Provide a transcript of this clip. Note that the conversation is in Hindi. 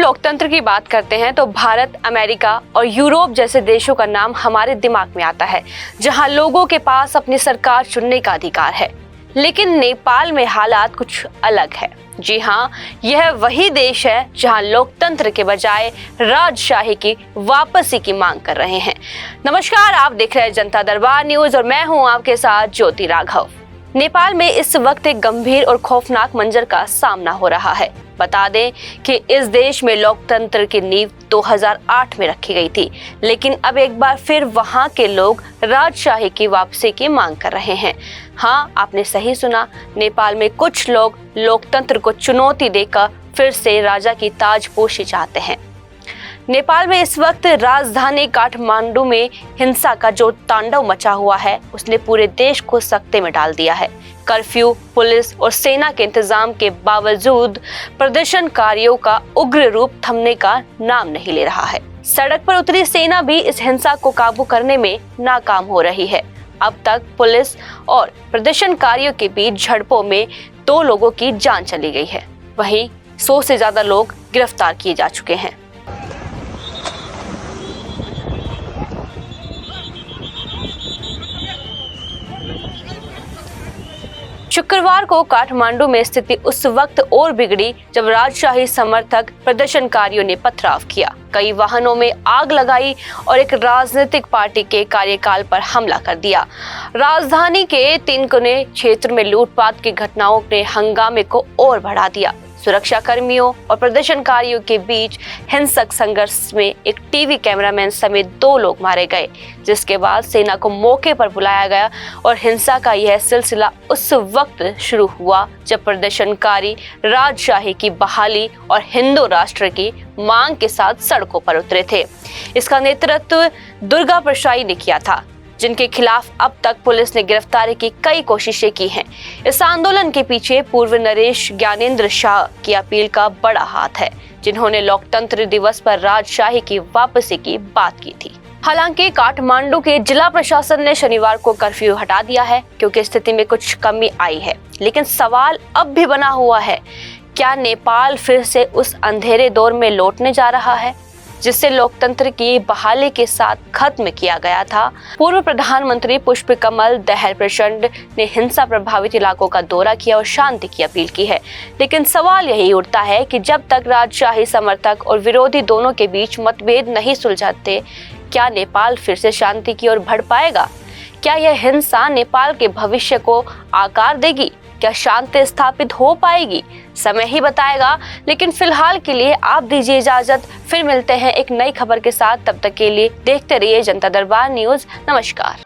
हम लोकतंत्र की बात करते हैं तो भारत, अमेरिका और यूरोप जैसे देशों का नाम हमारे दिमाग में आता है, जहां लोगों के पास अपनी सरकार चुनने का अधिकार है। लेकिन नेपाल में हालात कुछ अलग है। जी हाँ, यह वही देश है जहां लोकतंत्र के बजाय राजशाही की वापसी की मांग कर रहे हैं। नमस्कार, आप देख रहे हैं जनता दरबार न्यूज और मैं हूं आपके साथ ज्योति राघव। नेपाल में इस वक्त एक गंभीर और खौफनाक मंजर का सामना हो रहा है। बता दें कि इस देश में लोकतंत्र की नींव 2008 में रखी गई थी, लेकिन अब एक बार फिर वहां के लोग राजशाही की वापसी की मांग कर रहे हैं। हाँ, आपने सही सुना, नेपाल में कुछ लोग लोकतंत्र को चुनौती देकर फिर से राजा की ताजपोशी चाहते हैं। नेपाल में इस वक्त राजधानी काठमांडू में हिंसा का जो तांडव मचा हुआ है, उसने पूरे देश को सकते में डाल दिया है। कर्फ्यू, पुलिस और सेना के इंतजाम के बावजूद प्रदर्शनकारियों का उग्र रूप थमने का नाम नहीं ले रहा है। सड़क पर उतरी सेना भी इस हिंसा को काबू करने में नाकाम हो रही है। अब तक पुलिस और प्रदर्शनकारियों के बीच झड़पों में 2 लोगों की जान चली गई है। वहीं 100 से ज्यादा लोग गिरफ्तार किए जा चुके हैं। शुक्रवार को काठमांडू में स्थिति उस वक्त और बिगड़ी जब राजशाही समर्थक प्रदर्शनकारियों ने पथराव किया, कई वाहनों में आग लगाई और एक राजनीतिक पार्टी के कार्यकाल पर हमला कर दिया। राजधानी के 3 कोने क्षेत्र में लूटपाट की घटनाओं ने हंगामे को और बढ़ा दिया। सुरक्षा कर्मियों और प्रदर्शनकारियों के बीच हिंसक संघर्ष में एक टीवी कैमरामैन समेत 2 लोग मारे गए, जिसके बाद सेना को मौके पर बुलाया गया और हिंसा का यह सिलसिला उस वक्त शुरू हुआ जब प्रदर्शनकारी राजशाही की बहाली और हिंदू राष्ट्र की मांग के साथ सड़कों पर उतरे थे। इसका नेतृत्व दुर्गा प्रसाई ने किया था, जिनके खिलाफ अब तक पुलिस ने गिरफ्तारी की कई कोशिशें की हैं। इस आंदोलन के पीछे पूर्व नरेश ज्ञानेंद्र शाह की अपील का बड़ा हाथ है, जिन्होंने लोकतंत्र दिवस पर राजशाही की वापसी की बात की थी। हालांकि काठमांडू के जिला प्रशासन ने शनिवार को कर्फ्यू हटा दिया है, क्योंकि स्थिति में कुछ कमी आई है। लेकिन सवाल अब भी बना हुआ है, क्या नेपाल फिर से उस अंधेरे दौर में लौटने जा रहा है जिससे लोकतंत्र की बहाली के साथ खत्म किया गया था? पूर्व प्रधानमंत्री पुष्पकमल दहल प्रचंड ने हिंसा प्रभावित इलाकों का दौरा किया और शांति की अपील की है। लेकिन सवाल यही उठता है कि जब तक राजशाही समर्थक और विरोधी दोनों के बीच मतभेद नहीं सुलझाते, क्या नेपाल फिर से शांति की ओर बढ़ पाएगा? क्या यह हिंसा नेपाल के भविष्य को आकार देगी? क्या शांति स्थापित हो पाएगी? समय ही बताएगा। लेकिन फिलहाल के लिए आप दीजिए इजाजत, फिर मिलते हैं एक नई खबर के साथ। तब तक के लिए देखते रहिए जनता दरबार न्यूज। नमस्कार।